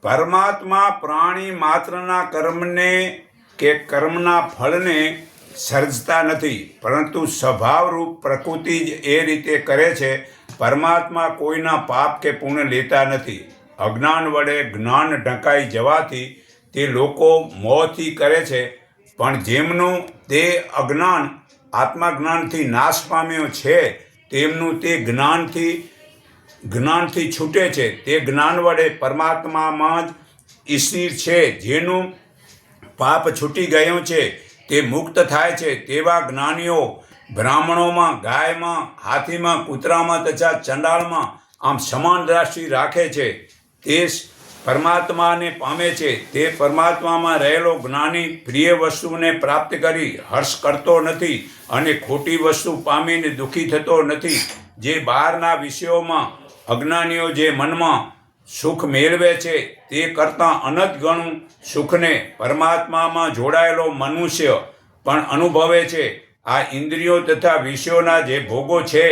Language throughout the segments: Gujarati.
પરમાત્મા પ્રાણી માત્રના કર્મને કે કર્મના ફળને સર્જતા નથી, પરંતુ સ્વભાવરૂપ પ્રકૃતિ જ એ રીતે કરે છે. પરમાત્મા કોઈના પાપ કે પુણ્ય લેતા નથી. અજ્ઞાન વડે જ્ઞાન ઢંકાઈ જવાથી તે લોકો મોહથી કરે છે, પણ જેમનું તે અજ્ઞાન આત્મજ્ઞાનથી નાશ પામ્યો છે, તેમનું તે જ્ઞાનથી છૂટે છે. તે જ્ઞાન વડે પરમાત્મામાં જ સ્થિર છે. જેનું પાપ છૂટી ગયું છે તે મુક્ત થાય છે. તેવા જ્ઞાનીઓ બ્રાહ્મણોમાં, ગાયમાં, હાથીમાં, કૂતરામાં તથા ચંડાળમાં આમ સમાન દ્રષ્ટિ રાખે છે. તે પરમાત્માને પામે છે. તે પરમાત્મામાં રહેલો જ્ઞાની પ્રિય વસ્તુને પ્રાપ્ત કરી હર્ષ કરતો નથી અને ખોટી વસ્તુ પામીને દુઃખી થતો નથી. જે બહારના વિષયોમાં અજ્ઞાનીઓ જે મનમાં સુખ મેળવે છે, તે કરતાં અનંત ગણું સુખને પરમાત્મામાં જોડાયેલો મનુષ્ય પણ અનુભવે છે. આ ઇન્દ્રિયો તથા વિષયોના જે ભોગો છે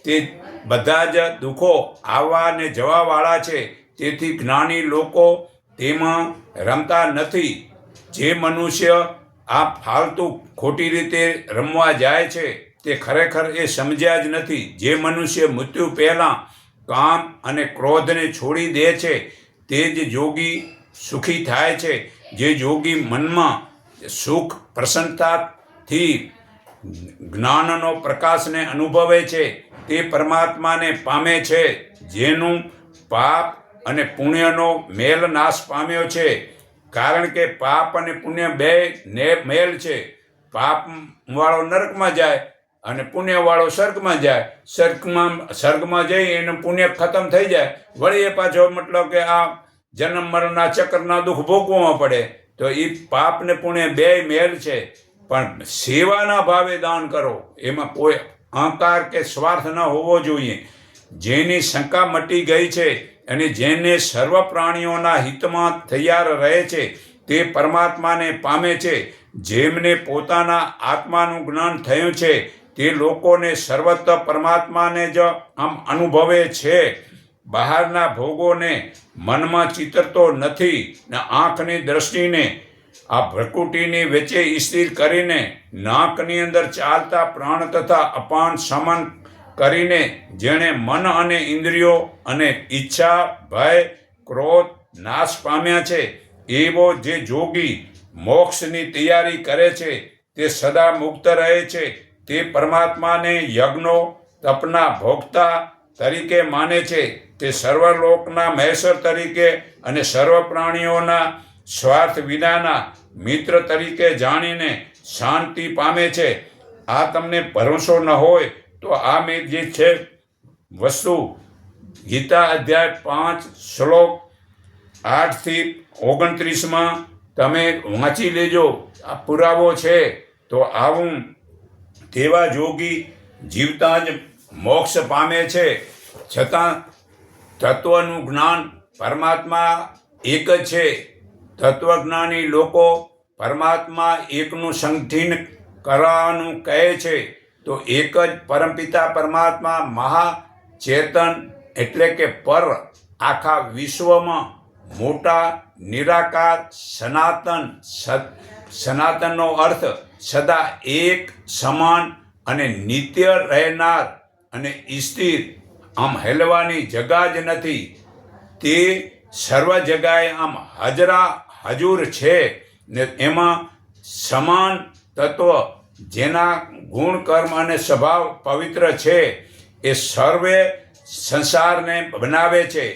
તે બધા જ દુઃખો આવવા ને જવાવાળા છે. તેથી જ્ઞાની લોકો તેમાં રમતા નથી. જે મનુષ્ય આ ફાલતુ ખોટી રીતે રમવા જાય છે તે ખરેખર એ સમજ્યા જ નથી. જે મનુષ્ય મૃત્યુ પહેલાં કામ અને ક્રોધને છોડી દે છે તે જ યોગી સુખી થાય છે. જે યોગી મનમાં સુખ પ્રસન્નતાથી જ્ઞાનનો પ્રકાશને અનુભવે છે, તે પરમાત્માને પામે છે. જેનું પાપ અને પુણ્યનો મેલ નાશ પામ્યો છે. કારણ કે પાપ અને પુણ્ય બે મેલ છે. પાપવાળો નરકમાં જાય અને પુણ્યવાળો સ્વર્ગમાં જાય. સ્વર્ગમાં જઈ એનું પુણ્ય ખતમ થઈ જાય, વળી એ પાછો મતલબ કે આ જન્મ મરણના ચક્રના દુઃખ ભોગવવા પડે. તો એ પાપ ને પુણ્ય બે મેલ છે. પણ સેવાના ભાવે દાન કરો, એમાં કોઈ અહંકાર કે સ્વાર્થ ન હોવો જોઈએ. જેની શંકા મટી ગઈ છે અને જેને સર્વ પ્રાણીઓના હિતમાં તૈયાર રહે છે, તે પરમાત્માને પામે છે. જેમને પોતાના આત્માનું જ્ઞાન થયું છે, તે લોકોને સર્વત્ર પરમાત્માને જ આમ અનુભવે છે. બહારના ભોગોને મનમાં ચિતરતો નથી ને આંખની દ્રષ્ટિને આ ભ્રકુટીની વચ્ચે સ્થિર કરીને નાકની અંદર ચાલતા પ્રાણ તથા અપાન સમન કરીને જેણે મન અને ઇન્દ્રિયો અને ઈચ્છા, ભય, ક્રોધ નાશ પામ્યા છે, એવો જે જોગી મોક્ષની તૈયારી કરે છે, તે સદા મુક્ત રહે છે. તે પરમાત્માને યજ્ઞો તપના ભોગતા તરીકે માને છે. તે સર્વલોકના મહેશ્વર તરીકે અને સર્વ પ્રાણીઓના સ્વાર્થ વિનાના મિત્ર તરીકે જાણીને શાંતિ પામે છે. આ તમને ભરોસો ન હોય તો આ મેં જે છે વસ્તુ ગીતા અધ્યાય 5 શ્લોક 8-29 તમે વાંચી લેજો. આ પુરાવો છે. તો આવું તેવા જોગી જીવતા જ મોક્ષ પામે છે. છતાં તત્વનું જ્ઞાન પરમાત્મા એક જ છે. તત્વજ્ઞાની લોકો પરમાત્મા એકનું સંગઠન કરવાનું કહે છે. તો એક જ પરમપિતા પરમાત્મા મહાચેતન એટલે કે પર આખા વિશ્વમાં મોટા નિરાકાર સનાતનનો અર્થ સદા એક સમાન અને નિત્ય રહેનાર અને સ્થિર, આમ હેલવાની જગા જ નથી. તે સર્વ જગાએ આમ હજુર છે ને એમાં સમાન તત્વ જેના ગુણ, કર્મ અને સ્વભાવ પવિત્ર છે, એ સર્વે સંસારને બનાવે છે.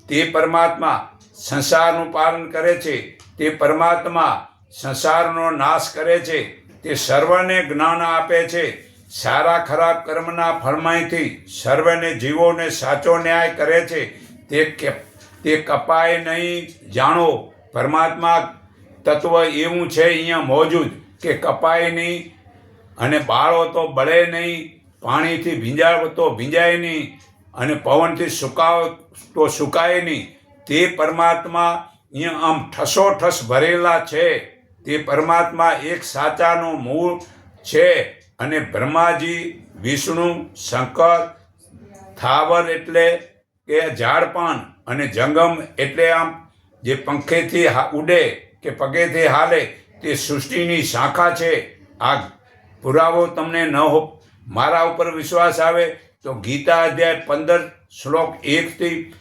તે પરમાત્મા સંસારનું પાલન કરે છે. તે પરમાત્મા સંસારનો નાશ કરે છે. તે સર્વને જ્ઞાન આપે છે. સારા ખરાબ કર્મના ફળમાંથી સર્વને જીવોને સાચો ન્યાય કરે છે. તે કપાય નહીં. જાણો, પરમાત્મા તત્વ એવું છે અહીંયા મોજૂદ કે કપાય નહીં, અને બાળો તો બળે નહીં, પાણીથી ભીંજાવો તો ભીંજાય નહીં, અને પવનથી સુકાવો તો સુકાય નહીં. તે પરમાત્મા અહીંયા આમ ઠસોઠસ ભરેલા છે. તે પરમાત્મા એક સાચાનો મૂળ છે. અને બ્રહ્માજી, વિષ્ણુ, શંકર, થાવર એટલે કે ઝાડપાન, અને જંગમ એટલે આમ જે પંખેથી ઉડે કે પગેથી હાલે તે સૃષ્ટિની શાખા છે. આ પુરાવો તમને ન હો મારા ઉપર વિશ્વાસ આવે તો ગીતા અધ્યાય 15 શ્લોક 1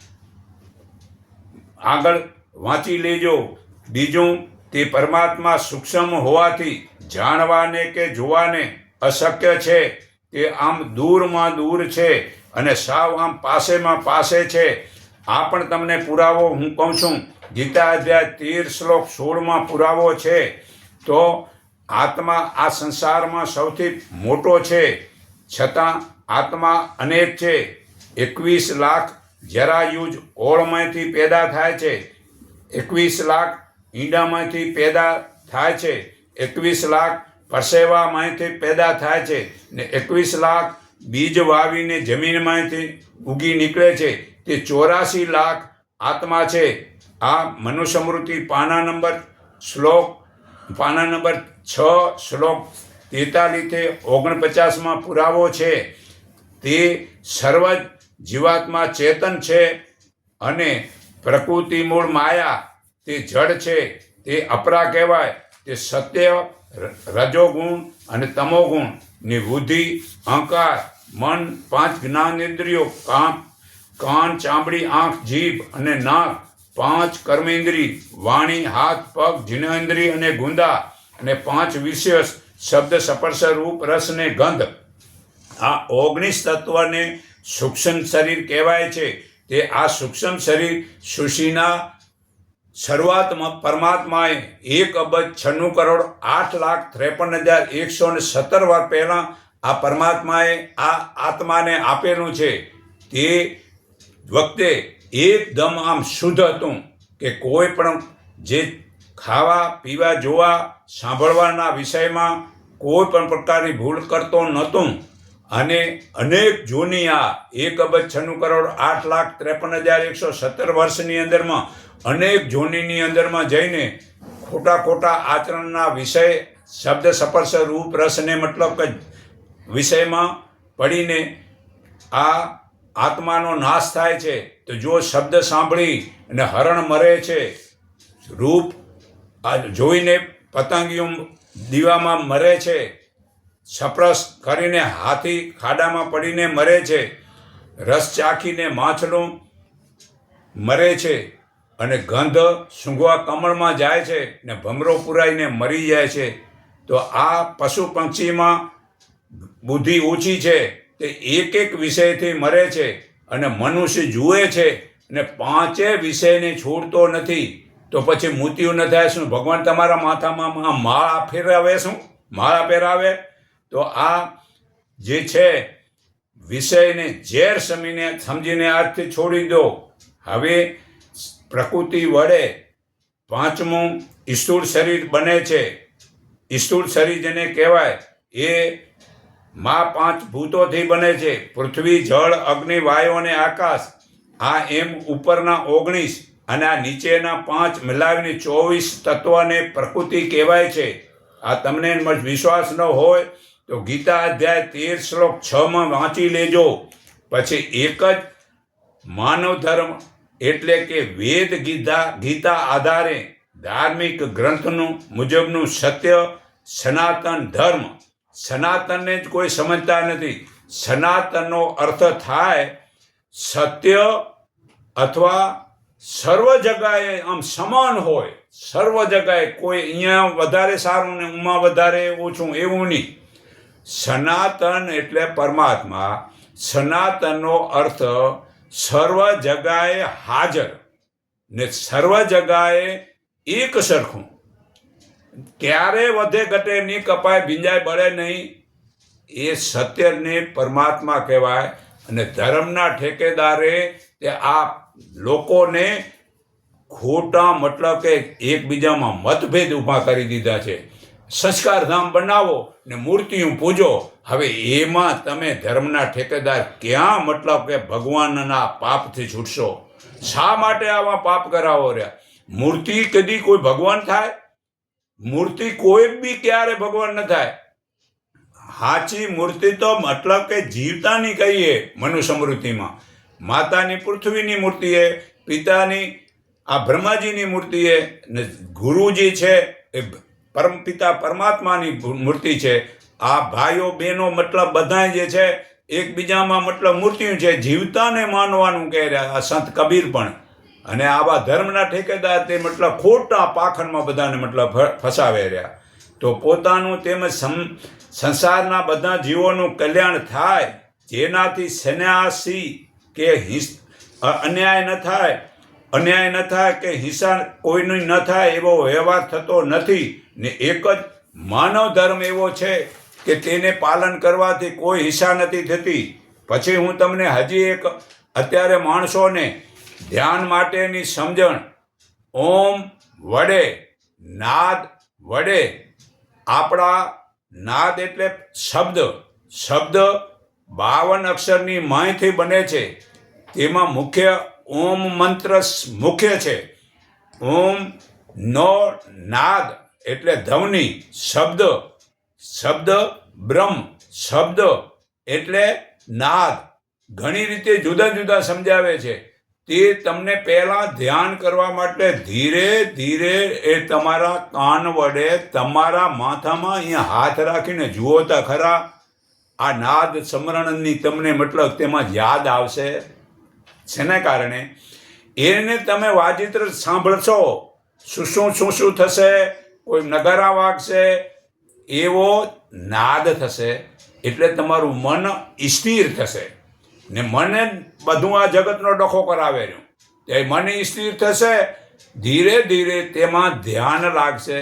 આગળ વાંચી લેજો. બીજું, તે પરમાત્મા સૂક્ષ્મ હોવાથી જાણવાને કે જોવાને અશક્ય છે. તે આમ દૂરમાં દૂર છે અને સાવ આમ પાસેમાં પાસે છે. આ પણ તમને પુરાવો હું કહું છું. ગીતા અધ્યાય 13 શ્લોક 16 પુરાવો છે. તો આત્મા આ સંસારમાં સૌથી મોટો છે, છતાં આત્મા અનેક છે. 21 લાખ જરાયુજ ઓળમાંથી પેદા થાય છે. 21 લાખ ઈંડામાંથી પેદા થાય છે. 21 લાખ પરસેવામાંથી પેદા થાય છે ને 21 લાખ બીજ વાવીને જમીનમાંથી ઉગી નીકળે છે. તે 84 લાખ આત્મા છે. આ મનુસ્મૃતિ પાના નંબર 6 શ્લોક 43-49 પુરાવો છે. તે સર્વ જીવાત્મા ચેતન છે અને પ્રકૃતિ મૂળ માયા તે જડ છે. તે અપરા કહેવાય. તે સત્ય, રજોગુણ અને તમોગુણ ની બુદ્ધિ, અહંકાર, મન, 5 જ્ઞાનેન્દ્રિયો, કાન, ચામડી, આંખ, જીભ અને નાક, 5 કર્મેન્દ્રિય, વાણી, હાથ, પગ, જીનેન્દ્રિય અને ગુંદા અને 5 વિષય, શબ્દ, સ્પર્શ, રૂપ, રસ ને ગંધ. આ 19 તત્વને સૂક્ષ્મ શરીર કહેવાય છે. તે આ સૂક્ષ્મ શરીર સૃષ્ટિના શરૂઆતમાં પરમાત્માએ 1,96,08,53,117 વાર પહેલા આ પરમાત્માએ આ આત્માને આપેલું છે. તે વખતે એકદમ આમ શુદ્ધ હતું કે કોઈ પણ જે ખાવા, પીવા, જોવા, સાંભળવાના વિષયમાં કોઈ પણ પ્રકારની ભૂલ કરતો નહોતો. અને અનેક જૂની આ 1,96,08,53,117 વર્ષની અંદરમાં અનેક જોનીની અંદરમાં જઈને ખોટા આચરણના વિષય, શબ્દ, સ્પર્શ, રૂપ, રસ ને મતલબ કે વિષયમાં પડીને આ આત્માનો નાશ થાય છે. તો જો શબ્દ સાંભળી અને હરણ મરે છે, રૂપ જોઈને પતંગિયો દીવામાં મરે છે, સ્પર્શ કરીને હાથી ખાડામાં પડીને મરે છે, રસ ચાખીને માછલું મરે છે અને ગંધ સૂંઘવા કમળમાં જાય છે ને ભમરો પુરાઈને મરી જાય છે. તો આ પશુ પંક્ષીમાં બુદ્ધિ ઓછી છે, તે એક વિષયથી મરે છે અને મનુષ્ય જુએ છે અને 5 વિષયને છોડતો નથી. તો પછી મૃત્યુ ન થાય શું? ભગવાન તમારા માથામાં માળા ફેરવે શું? માળા પહેરાવે? તો આ જે છે વિષયને ઝેર સમજીને આજથી છોડી દો. હવે પ્રકૃતિ વડે 5મું સ્થૂળ શરીર બને છે. સ્થૂળ શરીર જેને કહેવાય એ 5 ભૂતોથી બને છે: પૃથ્વી, જળ, અગ્નિ, વાયુ અને આકાશ. આ એમ ઉપરના 19 અને આ નીચેના 5 મિલાવીને 24 તત્વને પ્રકૃતિ કહેવાય છે. આ તમને વિશ્વાસ ન હોય તો ગીતા અધ્યાય 13 શ્લોક 6 વાંચી લેજો. પછી એક જ માનવ ધર્મ એટલે કે વેદ ગીતા આધારે ધાર્મિક ગ્રંથનું મુજબનું સત્ય સનાતન ધર્મ. સનાતનને જ કોઈ સમજતા નથી. સનાતનનો અર્થ થાય સત્ય અથવા સર્વ જગાએ આમ સમાન હોય. સર્વ જગાએ કોઈ અહીંયા વધારે સારું ને ઉમાં વધારે ઓછું એવું નહીં. સનાતન એટલે પરમાત્મા. સનાતનનો અર્થ સર્વ જગાએ હાજર ને સર્વ જગાએ એક સરખું. ક્યારે વધે ઘટે નહીં, કપાય, ભીંજાય, બળે નહીં. એ સત્યને પરમાત્મા કહેવાય. અને ધર્મના ઠેકેદારે તે આ લોકોને ખોટા મતલબ કે એકબીજામાં મતભેદ ઊભા કરી દીધા છે. સંસ્કાર ધામ બનાવો ને મૂર્તિઓ પૂજો. હવે એમાં તમે ધર્મના ઠેકેદાર ક્યાં મતલબ કે ભગવાનના પાપથી છૂટશો? શા માટે આવા પાપ કરાવો રહ્યા? મૂર્તિ કદી કોઈ ભગવાન થાય? મૂર્તિ કોઈ બી ક્યારે ભગવાન ન થાય. સાચી મૂર્તિ તો મતલબ કે જીવતાની કહીએ. મનુસ્મૃતિમાં માતાની પૃથ્વીની મૂર્તિ છે, પિતાની આ બ્રહ્માજીની મૂર્તિ છે ને ગુરુજી છે એ પરમપિતા પરમાત્માની મૂર્તિ છે. આ ભાઈઓ બહેનો મતલબ બધા જે છે એકબીજામાં મતલબ મૂર્તિઓ છે. જીવતાને માનવાનું કહે રહ્યા આ સંત કબીર પણ. અને આવા ધર્મના ઠેકેદાર તે મતલબ ખોટા પાખંડમાં બધાને મતલબ ફસાવે રહ્યા. તો પોતાનું તેમજ સંસારના બધા જીવોનું કલ્યાણ થાય, જેનાથી સન્યાસી કે અન્યાય ન થાય કે હિંસા કોઈની ન થાય એવો વ્યવહાર થતો નથી. ને એક જ માનવ ધર્મ એવો છે કે તેને પાલન કરવાથી કોઈ હિંસા નથી થતી. પછી હું તમને હજી એક અત્યારે માણસોને ધ્યાન માટેની સમજણ, ઓમ વડે, નાદ વડે, આપણા નાદ એટલે શબ્દ 52 અક્ષરની માયથી બને છે. તેમાં મુખ્ય ઓમ મંત્ર મુખ્ય છે. ઓમ નો નાદ એટલે ધ્વનિ, શબ્દ બ્રહ્મ, શબ્દ એટલે નાદ. ઘણી રીતે જુદા જુદા સમજાવે છે. તે તમને પહેલા ધ્યાન કરવા માટે ધીરે ધીરે એ તમારા કાન વડે તમારા માથામાં અહીંયા હાથ રાખીને જુઓ તો ખરા. આ નાદ સ્મરણની તમને મતલબ તેમાં યાદ આવશે. શેને કારણે? એને તમે વાજિત્ર સાંભળશો, શું થશે, કોઈ નગારા વાગશે, એવો નાદ થશે. એટલે તમારું મન સ્થિર થશે. ને મને બધું આ જગતનો ડખો કરાવે રહ્યું તે મન સ્થિર થશે. ધીરે ધીરે તેમાં ધ્યાન લાગશે.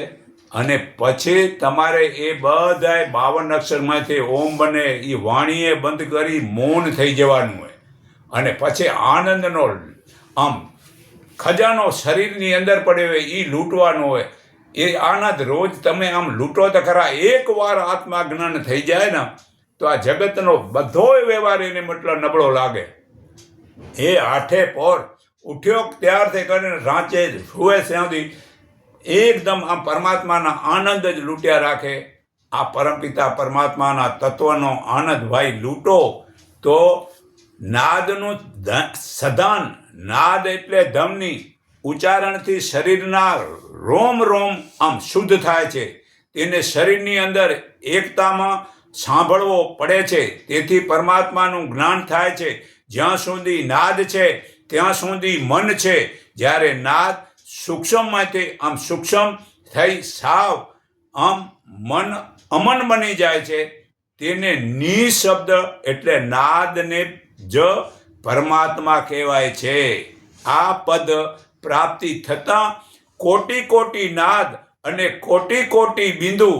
અને પછી તમારે એ બધાય 52 અક્ષરમાંથી ઓમ બને એ વાણીએ બંધ કરી મૌન થઈ જવાનું હોય. અને પછી આનંદનો આમ ખજાનો શરીરની અંદર પડ્યો હોય એ લૂંટવાનો હોય. એ આનંદ રોજ તમે આમ લૂંટો તો ખરા. એકવાર આત્મા જ્ઞાન થઈ જાય ને તો આ જગતનો બધોય વ્યવહાર એને મતલબ નબળો લાગે. એ આઠે પોર ઉઠ્યો ત્યારથી કરીને રાંચે સુવે ત્યાં એકદમ આમ પરમાત્માના આનંદ જ લૂંટ્યા રાખે. આ પરમપિતા પરમાત્માના તત્વનો આનંદ ભાઈ લૂંટો તો નાદનું સદાન, નાદ એટલે ધમની ઉચ્ચારણથી શરીરના રોમ આમ શુદ્ધ થાય છે. તેને શરીરની અંદર એકતામાં સાંભળવો પડે છે. તેથી પરમાત્માનું જ્ઞાન થાય છે. જ્યાં સુધી નાદ છે ત્યાં સુધી મન છે. જ્યારે નાદ સૂક્ષ્મમાંથી આમ સૂક્ષ્મ થઈ સાવ આમ મન અમન બની જાય છે, તેને નિશબ્દ એટલે નાદને જ પરમાત્મા કહેવાય છે. આ પદ પ્રાપ્તિ થતાં કોટી નાદ અને કોટી બિંદુ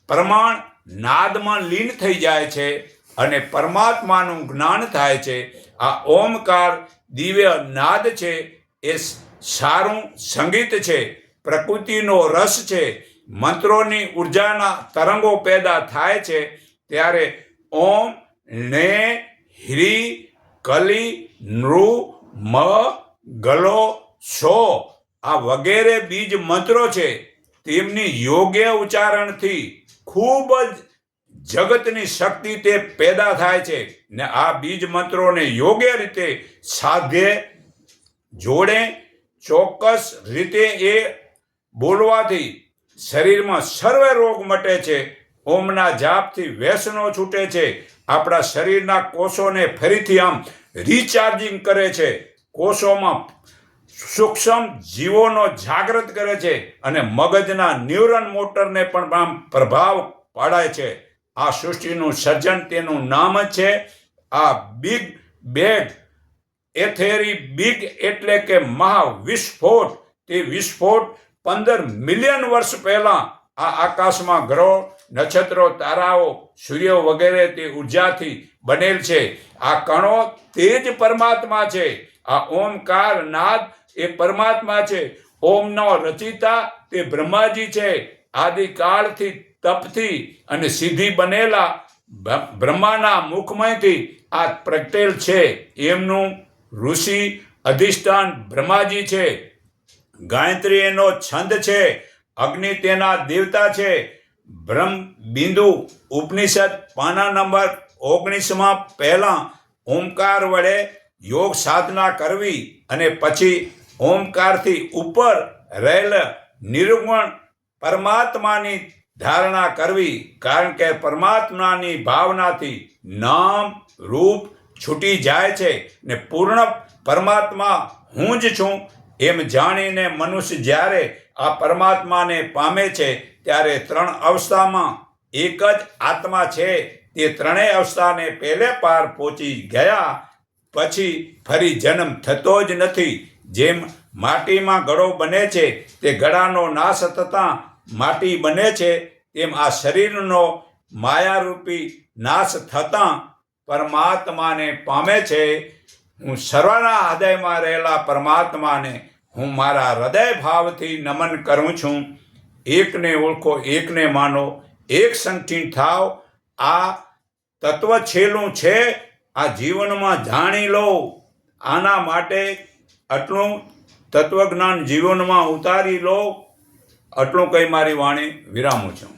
પ્રમાણ નાદમાં લીન થઈ જાય છે અને પરમાત્માનું જ્ઞાન થાય છે. આ ઓમકાર દિવ્ય નાદ છે. એ સારું સંગીત છે, પ્રકૃતિનો રસ છે. મંત્રોની ઉર્જાના તરંગો પેદા થાય છે. ત્યારે ઓમ, ને, હ્રી, કલી, નૃ, મ, ગલો, સો આ વગેરે બીજ મંત્રો છે. તેમની યોગ્ય ઉચ્ચારણથી ખૂબ જ જગતની શક્તિ તે પેદા થાય છે. ને આ બીજ મંત્રોને યોગ્ય રીતે સાધ્ય જોડે ચોક્કસ રીતે એ બોલવાથી શરીરમાં સર્વે રોગ મટે છે. ઓમના જાપથી વ્યસનો છૂટે છે. આપણા શરીરના કોષોને ફરીથી આમ રિચાર્જિંગ કરે છે. કોષોમાં સૂક્ષ્મ જીવોનો જાગૃત કરે છે અને મગજના ન્યુરોન મોટરને પણ આમ પ્રભાવ પાડાય છે. આ સૃષ્ટિનું સર્જન તેનું નામ જ છે આ બિગ બેગ. એથેરી બિગ એટલે કે મહાવિસ્ફોટ. તે વિસ્ફોટ 15 મિલિયન વર્ષ પહેલા આ આકાશમાં ગ્રહો, નક્ષત્રો, તારાઓ, સૂર્ય વગેરે તે ઉર્જાથી બનેલ છે. આ કણો તે જ પરમાત્મા છે. આ ઓમકાર નાદ એ પરમાત્મા છે. ઓમનો રચિતા તે બ્રહ્માજી છે. આદિકાળથી તપથી અને સિદ્ધિ બનેલા બ્રહ્માના મુખમાંથી આ પ્રગટેલ છે. એમનું ઋષિ અધિષ્ઠાન બ્રહ્માજી છે. ગાયત્રી એનો છંદ છે. અગ્નિ તેના દેવતા છે. બ્રહ્મ બિંદુ ઉપનિષદ પાના નંબર 19 પહેલા ઓમકાર વડે યોગ સાધના કરવી અને પછી ઓમકારથી ઉપર રહેલ નિર્ગુણ પરમાત્માની ધારણા કરવી, કારણ કે પરમાત્માની ભાવનાથી નામ રૂપ છૂટી જાય છે ને પૂર્ણ પરમાત્મા હું જ છું એમ જાણીને મનુષ્ય જ્યારે આ પરમાત્માને પામે છે ત્યારે 3 અવસ્થામાં એક જ આત્મા છે. તે ત્રણેય અવસ્થાને પહેલે પાર પહોંચી ગયા પછી ફરી જન્મ થતો જ નથી. જેમ માટીમાં ઘડો બને છે તે ઘડાનો નાશ થતાં માટી બને છે, તેમ આ શરીરનો માયારૂપી નાશ થતાં પરમાત્માને પામે છે. હું સર્વના હૃદયમાં રહેલા પરમાત્માને હું મારા હૃદય ભાવથી નમન કરું છું. એકને ઓળખો, એકને માનો, એક સંગઠિત થાવ. આ તત્વ છેલ્લું છે, આ જીવનમાં જાણી લો. આના માટે આટલું તત્વજ્ઞાન જીવનમાં ઉતારી લો. આટલું કહી મારી વાણી વિરામું છું.